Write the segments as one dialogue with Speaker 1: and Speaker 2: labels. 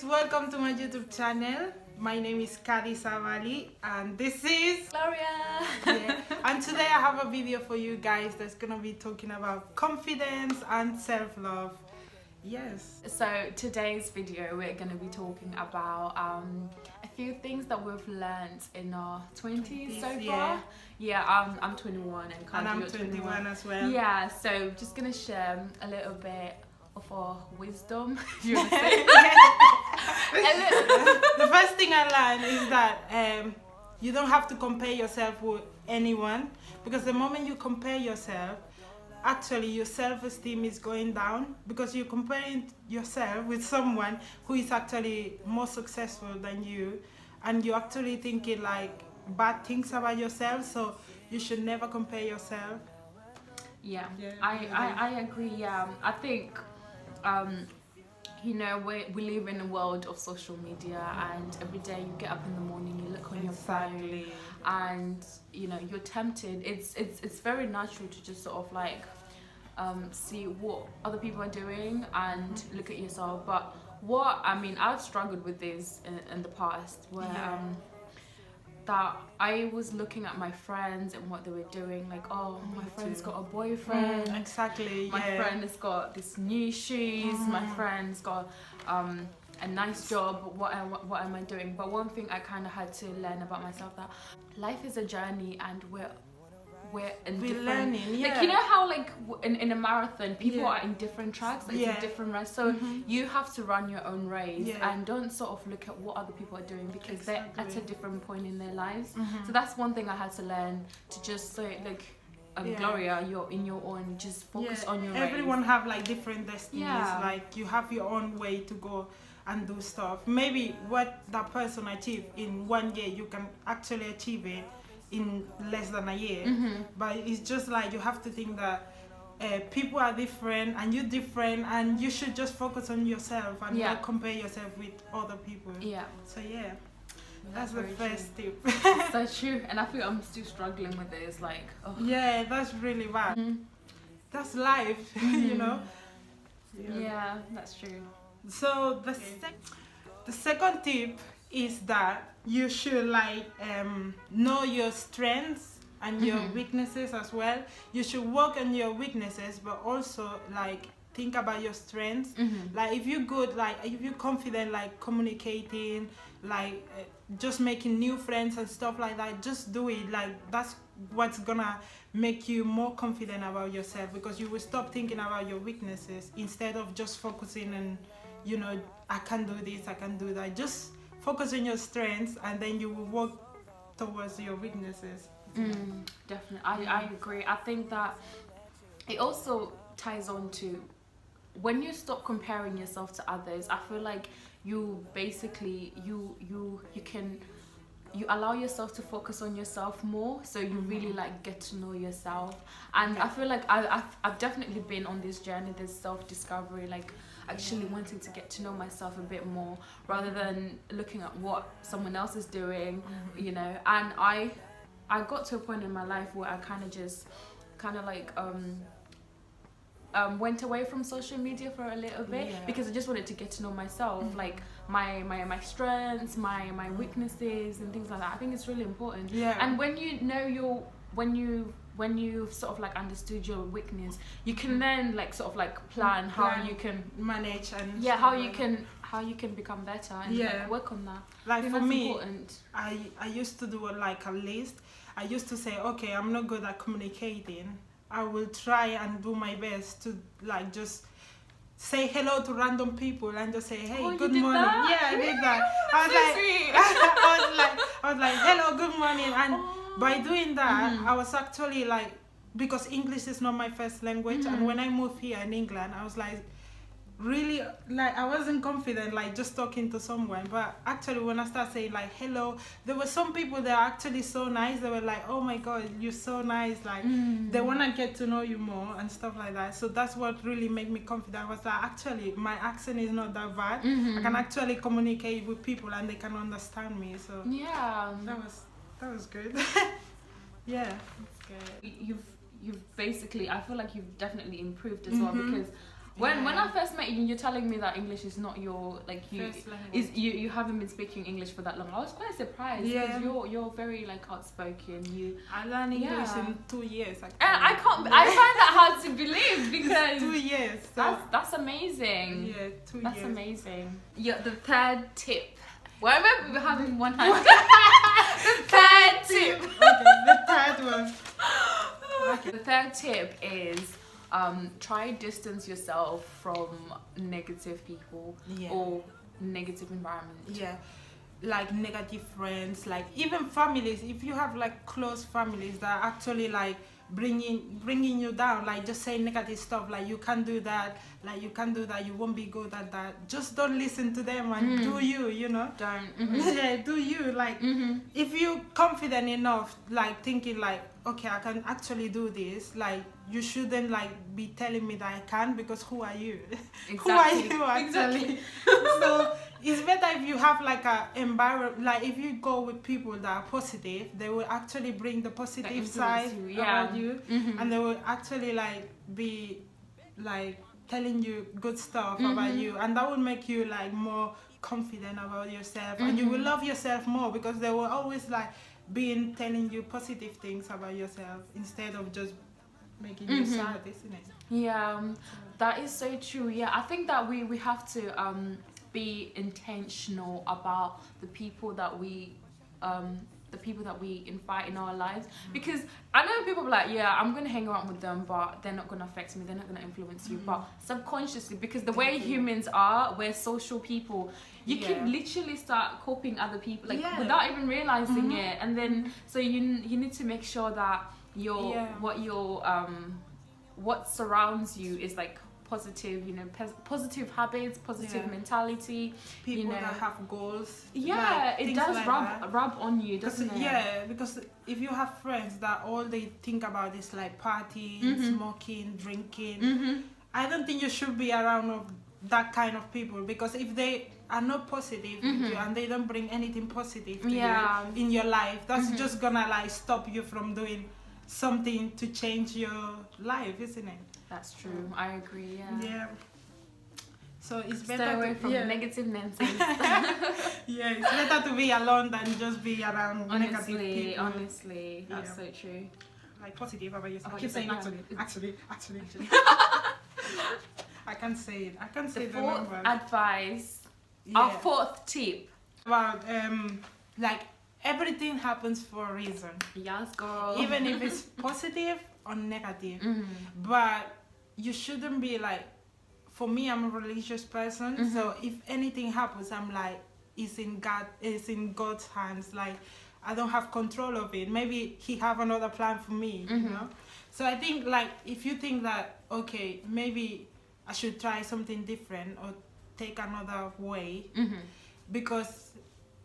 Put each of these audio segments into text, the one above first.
Speaker 1: welcome to my YouTube channel. My name is Kadi Savali and this is
Speaker 2: Gloria.
Speaker 1: And today I have a video for you guys that's gonna be talking about confidence and self-love. Yes.
Speaker 2: So today's video we're going to be talking about a few things that we've learned in our 20s so far. I'm 21 and Kadi,
Speaker 1: I'm
Speaker 2: you're
Speaker 1: 21 as well.
Speaker 2: Yeah, so just going to share a little bit of our wisdom, if you want to say.
Speaker 1: The first thing I learned is that you don't have to compare yourself with anyone, because the moment you compare yourself, actually your self-esteem is going down, because you're comparing yourself with someone who is actually more successful than you, and you're actually thinking like bad things about yourself. So you should never compare yourself.
Speaker 2: I agree. I think you know, we live in a world of social media, and every day you get up in the morning, you look on your phone, and you know you're tempted. It's very natural to just sort of like see what other people are doing and look at yourself. But I've struggled with this in the past, where that I was looking at my friends and what they were doing, like, oh, my friend's got a boyfriend.
Speaker 1: Exactly.
Speaker 2: My friend has got this new shoes. My friend's got a nice job. What am I doing? But one thing I kind of had to learn about myself, that life is a journey, and we're
Speaker 1: learning.
Speaker 2: Like, you know how like in a marathon people are in different tracks, like it's a different race, so you have to run your own race and don't sort of look at what other people are doing, because they're at a different point in their lives. So that's one thing I had to learn, to just say like, Gloria, you're in your own, just focus on your race.
Speaker 1: Everyone have like different destinies. Like you have your own way to go and do stuff. Maybe what that person achieved in 1 year, you can actually achieve it in less than a year. But it's just like you have to think that people are different and you're different, and you should just focus on yourself and not compare yourself with other people. So that's the first tip.
Speaker 2: So true. And I feel I'm still struggling with this, like,
Speaker 1: that's really bad. That's life. You know.
Speaker 2: That's true.
Speaker 1: So the second tip is that you should like know your strengths and your weaknesses as well. You should work on your weaknesses, but also like think about your strengths. Like if you're good, like if you're confident, like communicating, like just making new friends and stuff like that, just do it. Like that's what's gonna make you more confident about yourself, because you will stop thinking about your weaknesses instead of just focusing on, you know, I can do this, I can do that. Just focus on your strengths, and then you will work towards your weaknesses.
Speaker 2: Definitely, I agree. I think that it also ties on to when you stop comparing yourself to others. I feel like you basically you allow yourself to focus on yourself more, so you really like get to know yourself. And I feel like I've definitely been on this journey, this self-discovery, like actually wanting to get to know myself a bit more rather than looking at what someone else is doing, you know. And I got to a point in my life where I went away from social media for a little bit, because I just wanted to get to know myself, like my strengths, my weaknesses and things like that. I think it's really important. And when you know when you sort of like understood your weakness, you can then like sort of like plan how you can
Speaker 1: manage and
Speaker 2: how you can become better and like work on that.
Speaker 1: Like for me, I used to do like a list. I used to say, okay, I'm not good at communicating. I will try and do my best to like just say hello to random people and just say, hey, good morning. I did that. I was like, hello, good morning. And by doing that, I was actually like, because English is not my first language, and when I moved here in England, I was like, really, like I wasn't confident like just talking to someone. But actually when I started saying like hello, there were some people that are actually so nice. They were like, oh my god, you're so nice, like they want to get to know you more and stuff like that. So that's what really made me confident. I was like, actually my accent is not that bad. I can actually communicate with people and they can understand me. So that was good.
Speaker 2: That's good. You've basically, I feel like you've definitely improved as well, because When I first met you, you're telling me that English is not your you haven't been speaking English for that long. I was quite surprised because you're very like outspoken.
Speaker 1: I learned English in 2 years.
Speaker 2: And I find that hard to believe because
Speaker 1: 2 years. So
Speaker 2: that's amazing.
Speaker 1: Yeah, 2 years.
Speaker 2: That's amazing. Yeah, the third tip. Why am I having one hand? The third tip.
Speaker 1: Okay, the third one.
Speaker 2: Okay. The third tip is try distance yourself from negative people or negative environment.
Speaker 1: Yeah, like negative friends, like even families. If you have like close families that are actually like bringing you down, like just saying negative stuff, like you can't do that, like you can't do that, you won't be good at that. Just don't listen to them and do you know.
Speaker 2: Don't.
Speaker 1: Yeah, do you like if you confident enough, like thinking like, okay, I can actually do this, like you shouldn't like be telling me that I can't, because who are you?
Speaker 2: Exactly.
Speaker 1: Who are you actually?
Speaker 2: Exactly.
Speaker 1: So it's better if you have like a environment, like if you go with people that are positive, they will actually bring the positive side about you, and they will actually like be like telling you good stuff about you, and that will make you like more confident about yourself, and you will love yourself more, because they will always like telling you positive things about yourself instead of just making you sad, isn't it?
Speaker 2: Yeah, that is so true. Yeah, I think that we have to be intentional about the people that we invite in our lives, because I know people are like, yeah, I'm gonna hang around with them, but they're not gonna affect me, they're not gonna influence you. But subconsciously, because the way humans are, we're social people, you can literally start copying other people like without even realizing it, and then so you need to make sure that what surrounds you is like positive, you know, positive habits, positive mentality,
Speaker 1: people,
Speaker 2: you know,
Speaker 1: that have goals.
Speaker 2: Yeah,
Speaker 1: like,
Speaker 2: it does
Speaker 1: like
Speaker 2: rub on you, doesn't it?
Speaker 1: Yeah, because if you have friends that all they think about is like partying, smoking, drinking, I don't think you should be around that kind of people, because if they are not positive with you and they don't bring anything positive to you in your life, that's just gonna like stop you from doing something to change your life, isn't it?
Speaker 2: That's true. I agree. Yeah.
Speaker 1: So it's better
Speaker 2: stay away from negative Nancy's.
Speaker 1: Yeah, it's better to be alone than just be around negative people.
Speaker 2: Honestly, that's so true.
Speaker 1: Like positive about yourself. I keep saying actually. I can't say it. I can't say the
Speaker 2: fourth
Speaker 1: number.
Speaker 2: Advice. Our fourth tip
Speaker 1: about like everything happens for a reason.
Speaker 2: Yes, girl.
Speaker 1: Even if it's positive or negative, but you shouldn't be like. For me, I'm a religious person, so if anything happens, I'm like, it's in God's hands. Like, I don't have control of it. Maybe He have another plan for me, you know. So I think like if you think that okay, maybe I should try something different or take another way, because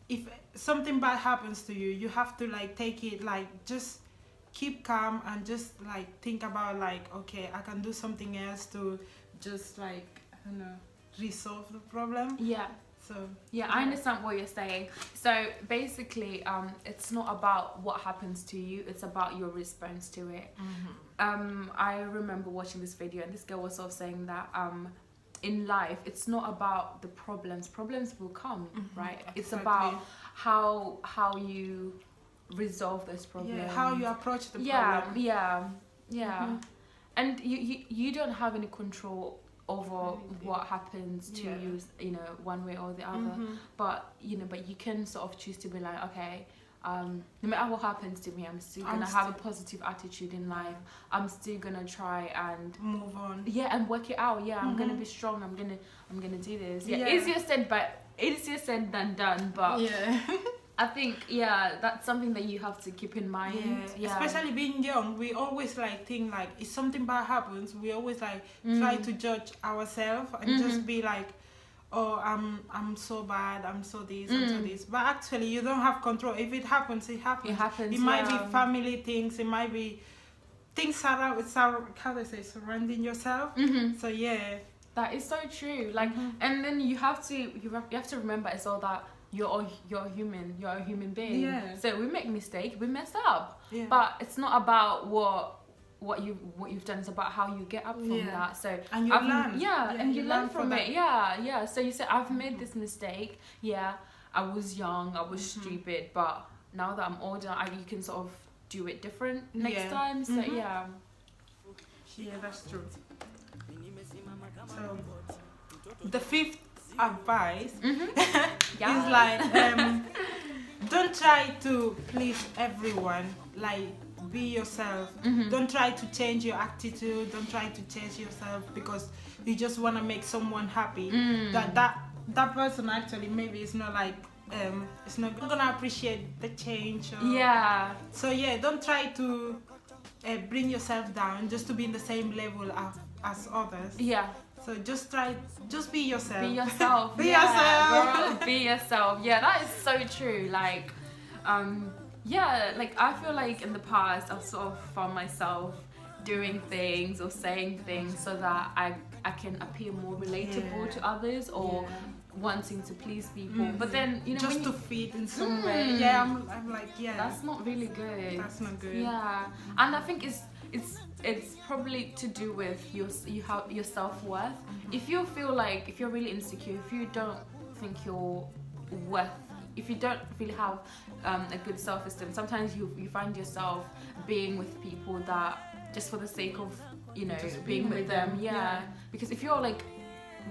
Speaker 1: if something bad happens to you, you have to like take it like just keep calm and just like think about like okay, I can do something else to just like I don't know, resolve the problem.
Speaker 2: Yeah.
Speaker 1: So
Speaker 2: I understand what you're saying. So basically, it's not about what happens to you; it's about your response to it. I remember watching this video, and this girl was sort of saying that in life, it's not about the problems. Problems will come, right?
Speaker 1: Exactly.
Speaker 2: It's about how you resolve those problems.
Speaker 1: Yeah, how you approach the problem.
Speaker 2: Yeah. And you don't have any control over what happens to you, you know, one way or the other. But you can sort of choose to be like, okay, no matter what happens to me, I'm still gonna have a positive attitude in life. I'm still gonna try and
Speaker 1: move on. Yeah,
Speaker 2: and work it out. Yeah, I'm gonna be strong. I'm gonna do this. Yeah, easier said than done. But I think that's something that you have to keep in mind.
Speaker 1: Especially being young, we always like think like if something bad happens, we always like try to judge ourselves and just be like, oh, I'm so bad, I'm so this, I'm so this. But actually, you don't have control. If it happens, it happens.
Speaker 2: It happens.
Speaker 1: It might be family things. It might be things surrounding yourself. So
Speaker 2: that is so true. Like, and then you have to remember as well that you're human. You're a human being.
Speaker 1: Yeah.
Speaker 2: So we make mistakes. We mess up.
Speaker 1: Yeah.
Speaker 2: But it's not about what what you've done. It's about how you get up from that. So
Speaker 1: and you learn.
Speaker 2: And you learn from it. Yeah. So you say, I've made this mistake. Yeah, I was young, I was stupid, but now that I'm older, you can sort of do it different next time. So yeah,
Speaker 1: that's true. So the fifth advice is like don't try to please everyone. Like, be yourself. Don't try to change your attitude. Don't try to change yourself because you just want to make someone happy. That person actually maybe is not like it's not gonna appreciate the change. So don't try to bring yourself down just to be in the same level as others. So just be yourself.
Speaker 2: Be yourself.
Speaker 1: Be yourself.
Speaker 2: Girl, be yourself. Yeah, that is so true. Like, like I feel like in the past I've sort of found myself doing things or saying things so that I can appear more relatable to others or wanting to please people. But then, you know,
Speaker 1: just to fit in some way. I'm like,
Speaker 2: that's not really good.
Speaker 1: That's not good.
Speaker 2: Yeah, and I think it's probably to do with your self-worth. If you feel like, if you're really insecure, if you don't think you're worth, if you don't really have a good self-esteem, sometimes you find yourself being with people that just for the sake of, you know, just being with them. Because if you're like,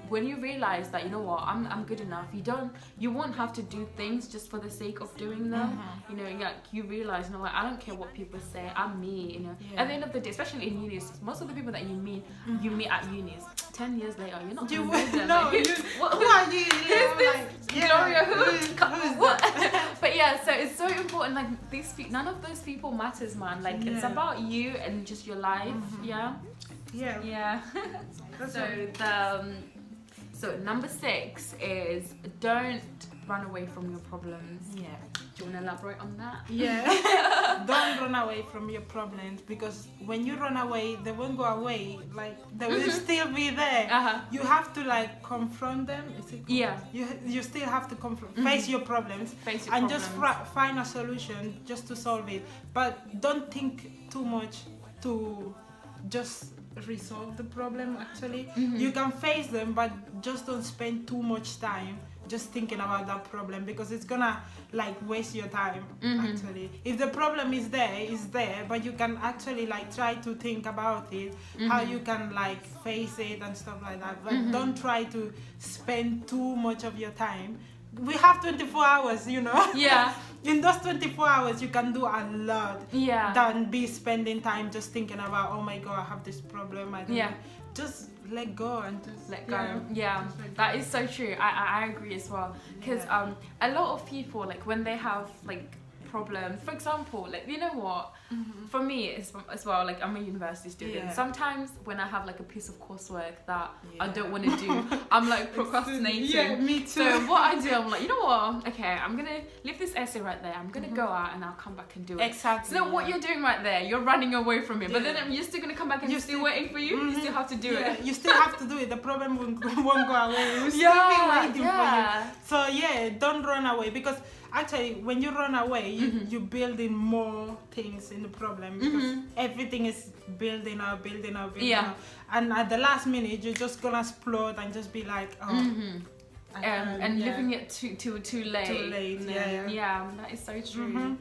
Speaker 2: when you realize that, you know what, I'm good enough, you won't have to do things just for the sake of doing them. You know, like you realize, you know, like I don't care what people say, I'm me, you know. At the end of the day, especially in unis, most of the people that you meet at unis, 10 years later, you're not gonna know them.
Speaker 1: No,
Speaker 2: like,
Speaker 1: who are you?
Speaker 2: Who's this Gloria? What? But yeah, so it's so important, like these none of those people matters, man. Like it's about you and just your life. So number 6 is don't run away from your problems. Do you want to elaborate on that?
Speaker 1: Don't run away from your problems, because when you run away, they won't go away. Like, they will still be there. You have to like confront them. You still have to face your problems, just find a solution just to solve it. But don't think too much to just resolve the problem. Actually, you can face them, but just don't spend too much time just thinking about that problem, because it's gonna like waste your time. Actually, if the problem is there, it's there, but you can actually like try to think about it, how you can like face it and stuff like that. But don't try to spend too much of your time. We have 24 hours, you know. In those 24 hours, you can do a lot. Than be spending time just thinking about, oh my god, I have this problem. I don't know. Just let go and just
Speaker 2: let go. That is so true. I agree as well, because a lot of people, like when they have like problems, for example, like, you know what, for me as well, like I'm a university student. Sometimes when I have like a piece of coursework that I don't want to do, I'm like procrastinating.
Speaker 1: Me too.
Speaker 2: So what I do, I'm like, you know what, okay, I'm gonna leave this essay right there, I'm gonna go out and I'll come back and do it.
Speaker 1: Exactly.
Speaker 2: So what you're doing right there, you're running away from it, but then you're still gonna come back and you're still waiting for you. You still have to do it.
Speaker 1: You still have to do it. The problem won't go away. We'll still be waiting for you. So don't run away, because actually when you run away, you build in more things in the problem, because everything is building up. And at the last minute, you're just gonna explode and just be like,
Speaker 2: living it too late.
Speaker 1: Too late.
Speaker 2: That is so true.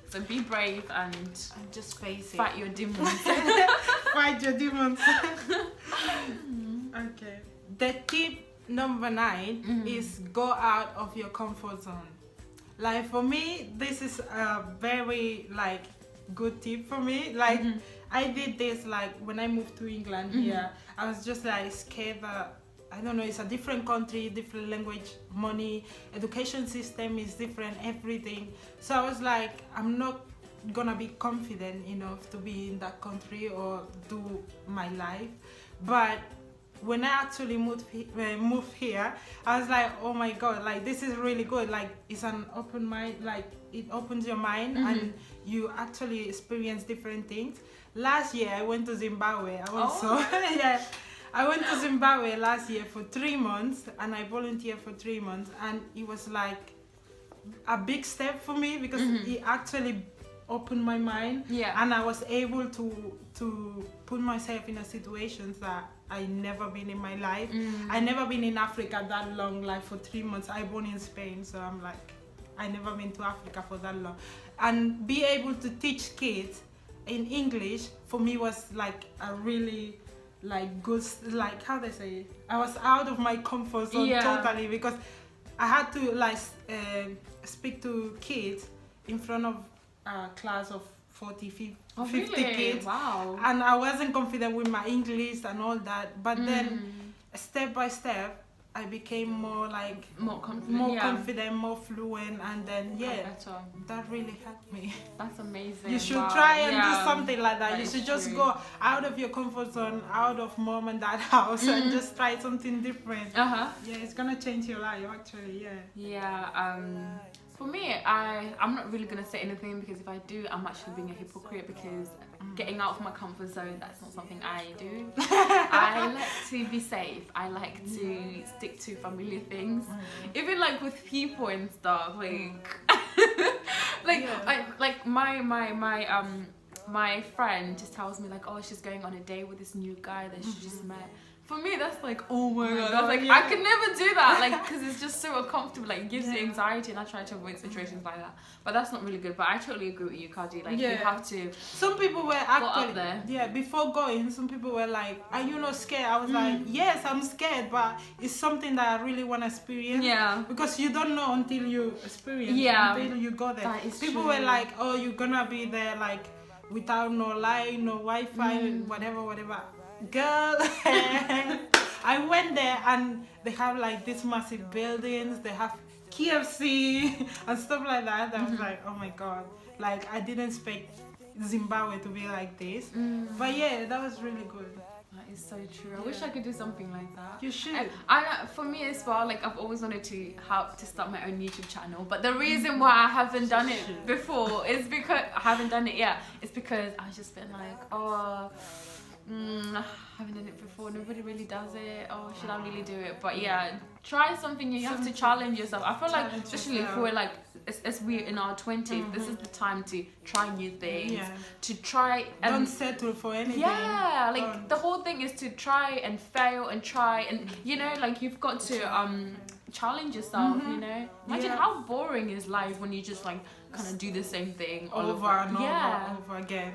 Speaker 2: So be brave and
Speaker 1: just face it.
Speaker 2: Fight your demons.
Speaker 1: Fight your demons. Okay. The tip number 9 is go out of your comfort zone. Like for me, this is a very like good tip for me. Like I did this like when I moved to England here. I was just like scared that, I don't know, it's a different country, different language, money, education system is different, everything. So I was like, I'm not gonna be confident enough to be in that country or do my life. But when I actually moved here, I was like, oh my god, like this is really good. Like it's an open mind, like it opens your mind and you actually experience different things. Last year I went to Zimbabwe. I went to Zimbabwe last year for 3 months, and I volunteered for 3 months, and it was like a big step for me, because it actually opened my mind.
Speaker 2: Yeah.
Speaker 1: And I was able to put myself in a situations that I never been in my life. I never been in Africa that long, like for 3 months. I born in Spain, so I'm like, I never been to Africa for that long. And be able to teach kids in English for me was like a really like good, like how they say it? I was out of my comfort zone totally, because I had to like speak to kids in front of a class of 40, 50
Speaker 2: really?
Speaker 1: kids.
Speaker 2: Wow.
Speaker 1: And I wasn't confident with my English and all that. But then step by step, I became more confident, more fluent, and then that really helped me.
Speaker 2: That's amazing.
Speaker 1: You should try and do something like that. You should just go out of your comfort zone, out of mom and dad house, and just try something different. Yeah, it's gonna change your life actually.
Speaker 2: For me, I'm not really going to say anything, because if I do, I'm actually being a hypocrite, because getting out of my comfort zone, that's not something I do. I like to be safe. I like to stick to familiar things. Even like with people and stuff, my friend just tells me like, oh, she's going on a date with this new guy that she just met. For me, that's like, oh my god. I was like, I could never do that, like, because it's just so uncomfortable. Like, it gives you anxiety, and I try to avoid situations like that. But that's not really good. But I totally agree with you, Kadi. Like, you have to.
Speaker 1: Some people were actually
Speaker 2: up there.
Speaker 1: Yeah, before going, some people were like, "Are you not scared?" I was like, "Yes, I'm scared, but it's something that I really want to experience."
Speaker 2: Yeah.
Speaker 1: Because you don't know until you experience. Until you go there.
Speaker 2: That is
Speaker 1: people
Speaker 2: true.
Speaker 1: were like, "Oh, you're gonna be there like without no light, no Wi-Fi, whatever." Girl, I went there and they have like these massive buildings, they have KFC and stuff like that. I was like, oh my god, like I didn't expect Zimbabwe to be like this. But yeah, that was really good.
Speaker 2: That is so true. I wish I could do something like that.
Speaker 1: You should.
Speaker 2: And for me as well, like I've always wanted to help to start my own YouTube channel. But the reason why I haven't done it before is because I haven't done it yet. It's because I've just been like, oh. I haven't done it before, nobody really does it, oh, should I really do it? But yeah, try something new. You have to challenge yourself. I feel like, especially if we're like, as we're in our 20s, this is the time to try new things, to try and
Speaker 1: don't settle for anything.
Speaker 2: Yeah, like the whole thing is to try and fail and try, and you know, like you've got to challenge yourself, you know. Imagine how boring is life when you just like kind of do the same thing
Speaker 1: over and over again.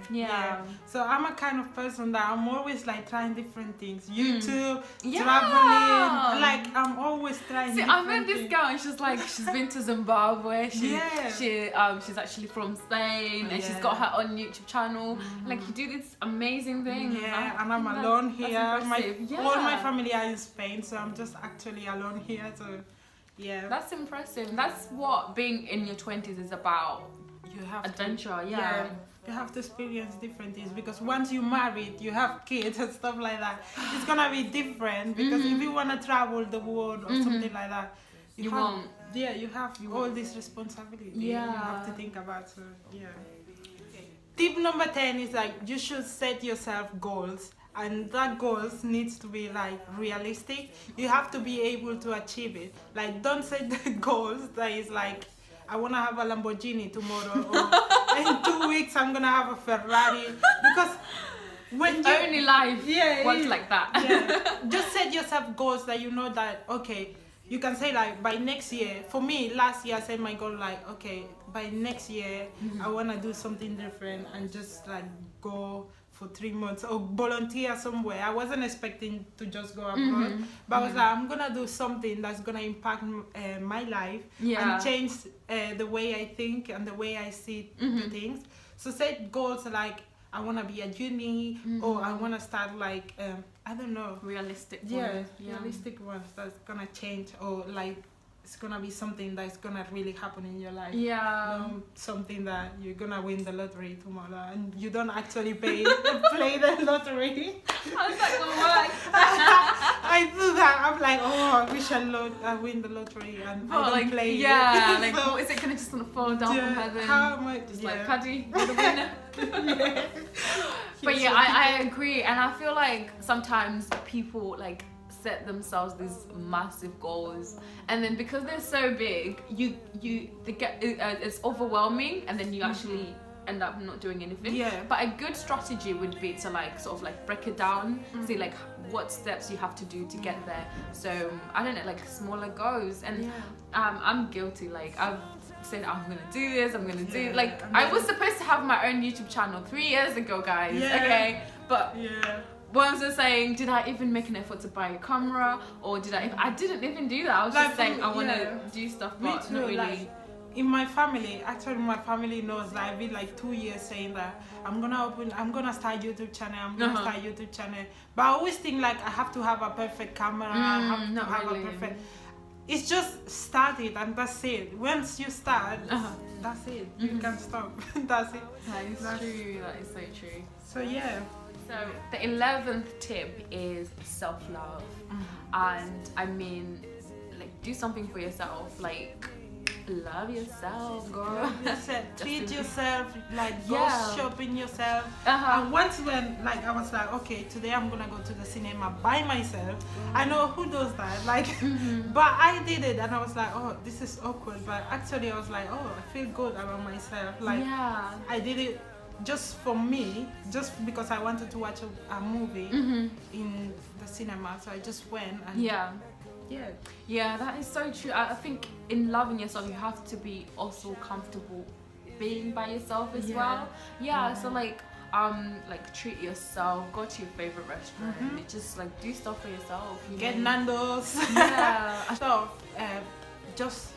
Speaker 1: So I'm a kind of person that I'm always like trying different things. YouTube, traveling, like I'm always trying.
Speaker 2: See, I met this girl and she's like, she's been to Zimbabwe. She's actually from Spain and she's got her own YouTube channel. Like you do this amazing thing.
Speaker 1: And I'm alone here. All my family are in Spain, so I'm just actually alone here. So. Yeah,
Speaker 2: that's impressive. That's what being in your 20s is about.
Speaker 1: You have
Speaker 2: adventure.
Speaker 1: You have to experience different things, because once you're married, you have kids and stuff like that, it's gonna be different. Because if you want to travel the world or something like that, you have all this responsibility. You have to think about. So tip number 10 is like, you should set yourself goals. And that goals needs to be like realistic. You have to be able to achieve it. Like, don't set the goals that is like, I want to have a Lamborghini tomorrow, or in 2 weeks I'm gonna have a Ferrari. Because when you
Speaker 2: only life works like that.
Speaker 1: Just set yourself goals that you know that you can say like by next year. For me, last year I set my goal like, by next year I want to do something different and just like go for 3 months or volunteer somewhere. I wasn't expecting to just go abroad, but I was like, I'm gonna do something that's gonna impact my life and change the way I think and the way I see the things. So set goals like, I want to be at uni, or I want to start like I don't know,
Speaker 2: realistic ones.
Speaker 1: Realistic ones that's gonna change, or like it's gonna be something that's gonna really happen in your life. Something that you're gonna win the lottery tomorrow and you don't actually play the lottery.
Speaker 2: How's that gonna work?
Speaker 1: I do that. I'm like, oh, I wish I win the lottery and I don't play it.
Speaker 2: Like, so, is it gonna just gonna fall down from heaven?
Speaker 1: How am I?
Speaker 2: Just like, Kadi, you're the winner. But I agree, and I feel like sometimes people like set themselves these massive goals, and then because they're so big, it's overwhelming, and then you actually end up not doing anything.
Speaker 1: Yeah.
Speaker 2: But a good strategy would be to like sort of like break it down, see like what steps you have to do to get there. So I don't know, like smaller goals. And I'm guilty. Like I've said I'm gonna do this, I'm gonna do like I was supposed to have my own YouTube channel 3 years ago, guys. Okay, but once I'm saying, did I even make an effort to buy a camera, or did I didn't even do that. I was just saying I want to do stuff, but not really.
Speaker 1: Like, in my family, actually my family knows that I've been like 2 years saying that I'm gonna start YouTube channel, start YouTube channel. But I always think like I have to have a perfect camera, I have to have a perfect. It's just start it and that's it. Once you start, that's it. You can't stop. That's it.
Speaker 2: That's true. That is so true.
Speaker 1: So yeah.
Speaker 2: So the 11th tip is self-love, and I mean, like do something for yourself. Like love yourself, girl.
Speaker 1: Treat yourself, like go shopping yourself. And once when like I was like, okay, today I'm gonna go to the cinema by myself. I know who does that, like, but I did it and I was like, oh, this is awkward. But actually I was like, oh, I feel good about myself. Like I did it just for me, just because I wanted to watch a movie in the cinema. So I just went and yeah, that is so true. I think in loving yourself, you have to be also comfortable being by yourself as well. So like treat yourself, go to your favorite restaurant, just like do stuff for yourself. Get Nando's. So just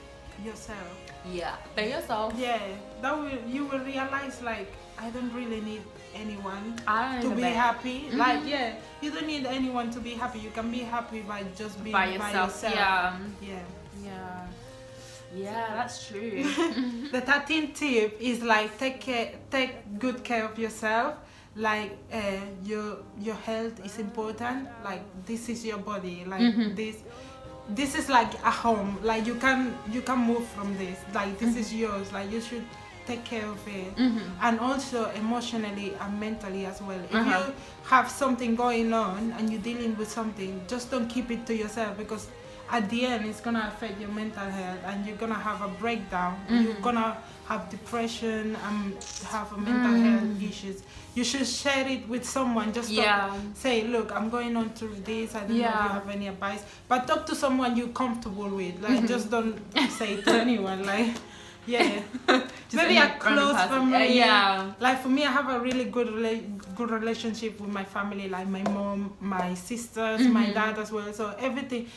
Speaker 1: yourself.
Speaker 2: Be yourself.
Speaker 1: That you will realize like I don't really need anyone
Speaker 2: to
Speaker 1: be happy. Like you don't need anyone to be happy. You can be happy by just being by yourself.
Speaker 2: Yeah, that's true.
Speaker 1: The 13th tip is like take good care of yourself. Like your health is important. Like this is your body. Like this is like a home. Like you can move from this. Like this is yours. Like you should take care of it, and also emotionally and mentally as well. If you have something going on and you're dealing with something, just don't keep it to yourself, because at the end it's gonna affect your mental health and you're gonna have a breakdown. You're gonna have depression and have a mental health issues. You should share it with someone. Just say, look, I'm going on through this. I don't know if you have any advice, but talk to someone you're comfortable with. Like just don't say it to anyone. Like maybe a close family. Like for me, I have a really good relationship with my family. Like my mom, my sisters, my dad as well. So everything.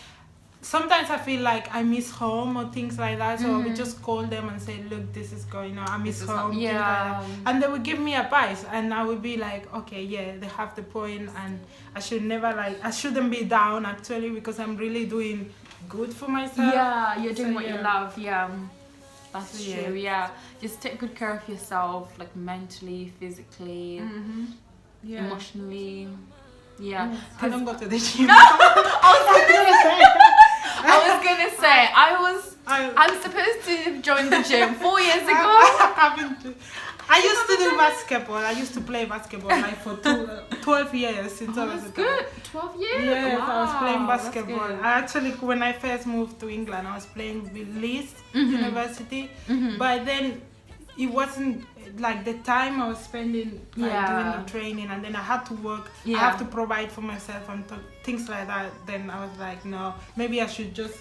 Speaker 1: Sometimes I feel like I miss home or things like that. So I would just call them and say, look, this is going on. I miss home. Things like that. And they would give me advice, and I would be like, okay, they have the point, and I shouldn't be down actually, because I'm really doing good for myself.
Speaker 2: You're doing what you love. That's true. Just take good care of yourself, like mentally, physically, emotionally.
Speaker 1: I don't go to the gym.
Speaker 2: I was gonna say I'm supposed to have joined the gym 4 years ago.
Speaker 1: I used to do basketball. I used to play basketball like for 12 years since I was a
Speaker 2: good. 12 years?
Speaker 1: Yes, I was playing basketball. I actually, when I first moved to England, I was playing with Leeds University. But then it wasn't like the time I was spending doing the training, and then I had to work. I have to provide for myself and things like that. Then I was like, no, maybe I should just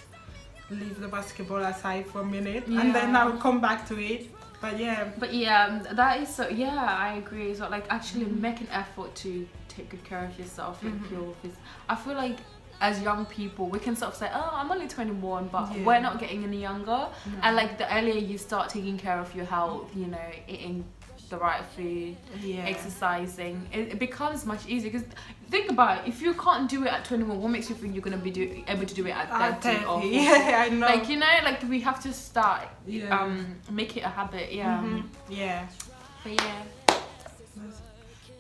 Speaker 1: leave the basketball aside for a minute and then I'll come back to it. But
Speaker 2: that is so. I agree. So like actually make an effort to take good care of yourself. I feel like as young people we can sort of say, oh, I'm only 21, but we're not getting any younger. And like the earlier you start taking care of your health, you know, eating the right food, exercising, it becomes much easier. Because think about it, if you can't do it at 21, what makes you think you're going to be able to do it at 30 or 40?
Speaker 1: I know.
Speaker 2: Like, you know, like we have to start make it a habit. But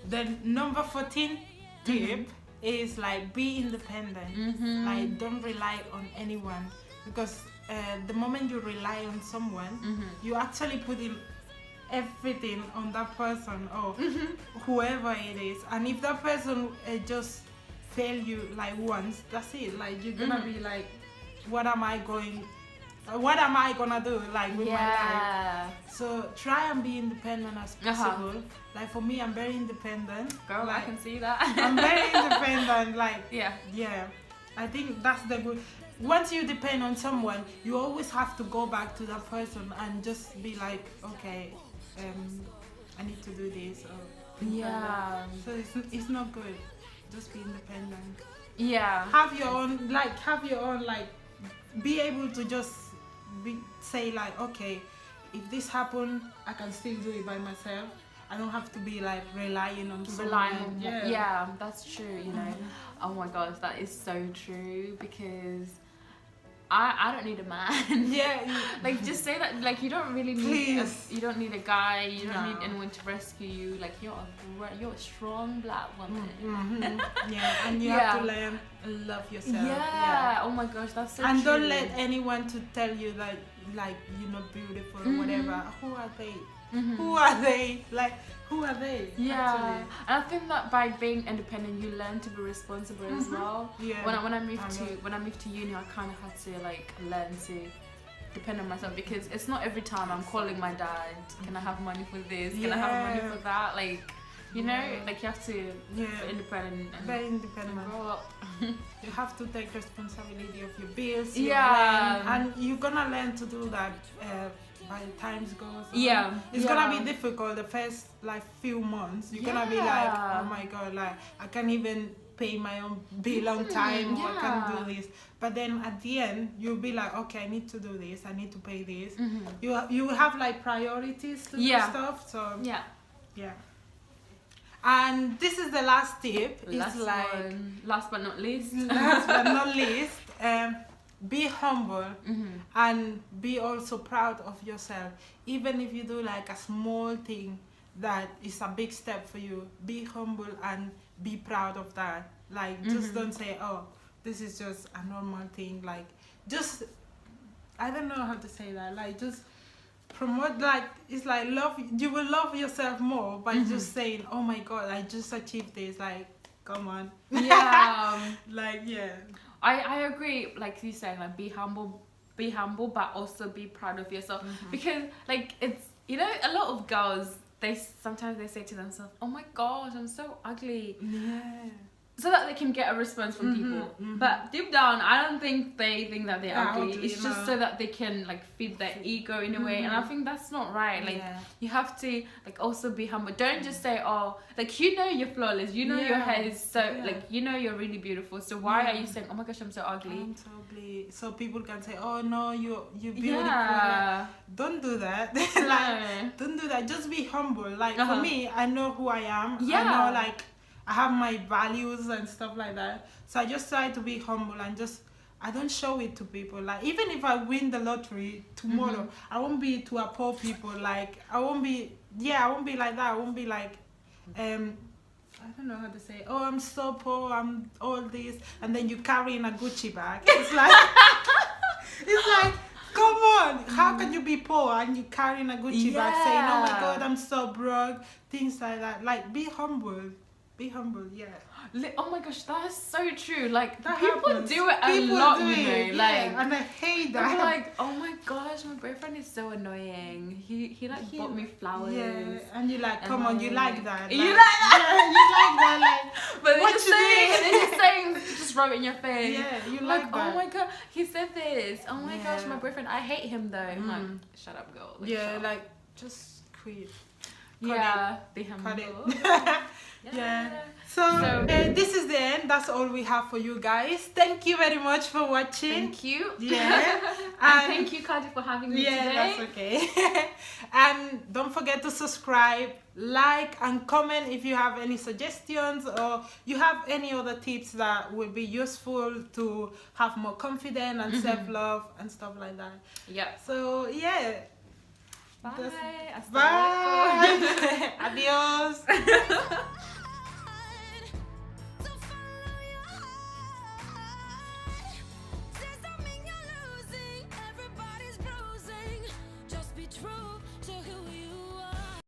Speaker 1: then number 14 tip is like be independent. Like don't rely on anyone, because the moment you rely on someone, you actually put in everything on that person or whoever it is. And if that person just fail you like once, that's it. Like you're gonna be like, what am I going what am I gonna do like with my life?
Speaker 2: Yeah.
Speaker 1: So try and be independent as possible. Like for me, I'm very independent.
Speaker 2: Girl,
Speaker 1: like,
Speaker 2: I can see that.
Speaker 1: I'm very independent. Like
Speaker 2: yeah.
Speaker 1: I think that's the good. Once you depend on someone, you always have to go back to that person and just be like, okay, I need to do this. Or
Speaker 2: Yeah.
Speaker 1: So it's not good. Just be independent.
Speaker 2: Yeah.
Speaker 1: Have your own, like, be able to just say like, okay, if this happened, I can still do it by myself. I don't have to be like relying on someone.
Speaker 2: Yeah, that's true, you know. Oh my gosh, that is so true, because I don't need a man.
Speaker 1: Yeah.
Speaker 2: Like, just say that, like, you don't really need you don't need a guy, you don't need anyone to rescue you. Like, you're a strong black woman.
Speaker 1: Yeah, and you have to learn and love yourself.
Speaker 2: Yeah. Oh my gosh, that's so
Speaker 1: and
Speaker 2: true.
Speaker 1: don't let anyone to tell you that like you're not beautiful or whatever. Who are they? Who are they? Like, who are they?
Speaker 2: Yeah,
Speaker 1: actually?
Speaker 2: and I think that by being independent, you learn to be responsible as well.
Speaker 1: Yeah.
Speaker 2: When I moved to uni, I kind of had to like learn to depend on myself, because it's not every time I'm calling my dad, can I have money for this? Can I have money for that? Like, you know, like you have to be independent and
Speaker 1: very independent.
Speaker 2: grow up.
Speaker 1: You have to take responsibility of your bills. And you're gonna learn to do that. By the times goes on. It's gonna be difficult the first like few months. You're gonna be like, oh my god, like I can't even pay my own bill on time, or I can't do this. But then at the end you'll be like, okay, I need to do this, I need to pay this. You have like priorities to do stuff. So yeah. And this is the last tip.
Speaker 2: Last but not least.
Speaker 1: Be humble and be also proud of yourself. Even if you do like a small thing that is a big step for you, be humble and be proud of that. Like, just don't say, oh, this is just a normal thing. Like, just, I don't know how to say that. Like, just promote, like, it's like love. You will love yourself more by just saying, oh my god, I just achieved this. Like, come on. Like,
Speaker 2: I agree, like you saying, like be humble, but also be proud of yourself, because like it's, you know, a lot of girls, sometimes they say to themselves, oh my gosh, I'm so ugly, so that they can get a response from people. But deep down, I don't think they think that they're ugly. It's just so that they can like feed their ego in a way, and I think that's not right. Like you have to like also be humble. Don't just say, oh, like, you know you're flawless, you know your hair is so like, you know you're really beautiful, so why are you saying, oh my gosh, I'm so ugly?
Speaker 1: I'm so ugly. So people can say, oh no, you're beautiful. Like, don't do that. Like, don't do that. Just be humble. Like for me, I know who I am. I know, like, I have my values and stuff like that. So I just try to be humble and just, I don't show it to people. Like, even if I win the lottery tomorrow, I won't be to a poor people. Like, I won't be like that. I won't be like, I don't know how to say, oh, I'm so poor, I'm all this. And then you carrying a Gucci bag. It's like, come on, how can you be poor and you carrying a Gucci bag saying, oh my god, I'm so broke, things like that. Like, be humble. Be humble,
Speaker 2: Oh my gosh, that is so true. Like,
Speaker 1: that
Speaker 2: people
Speaker 1: happens.
Speaker 2: do it a lot, you know. Like,
Speaker 1: and I hate that.
Speaker 2: I'm like, oh my gosh, my boyfriend is so annoying. He like bought me flowers.
Speaker 1: Yeah, and you're like, come on, you like that. Like,
Speaker 2: you like that?
Speaker 1: You like that, like.
Speaker 2: But what they're just saying, just rub it in your face.
Speaker 1: Yeah, you like that.
Speaker 2: Oh my god, he said this. Oh my gosh, my boyfriend, I hate him though. I'm like, shut up, girl. Like,
Speaker 1: like, just quit.
Speaker 2: Be humble.
Speaker 1: So this is the end. That's all we have for you guys. Thank you very much for watching.
Speaker 2: Thank you.
Speaker 1: And
Speaker 2: thank you, Kadi, for having me today.
Speaker 1: That's okay. And don't forget to subscribe, like, and comment if you have any suggestions or you have any other tips that will be useful to have more confidence and self-love and stuff like that. So
Speaker 2: Bye.
Speaker 1: Bye. Adios.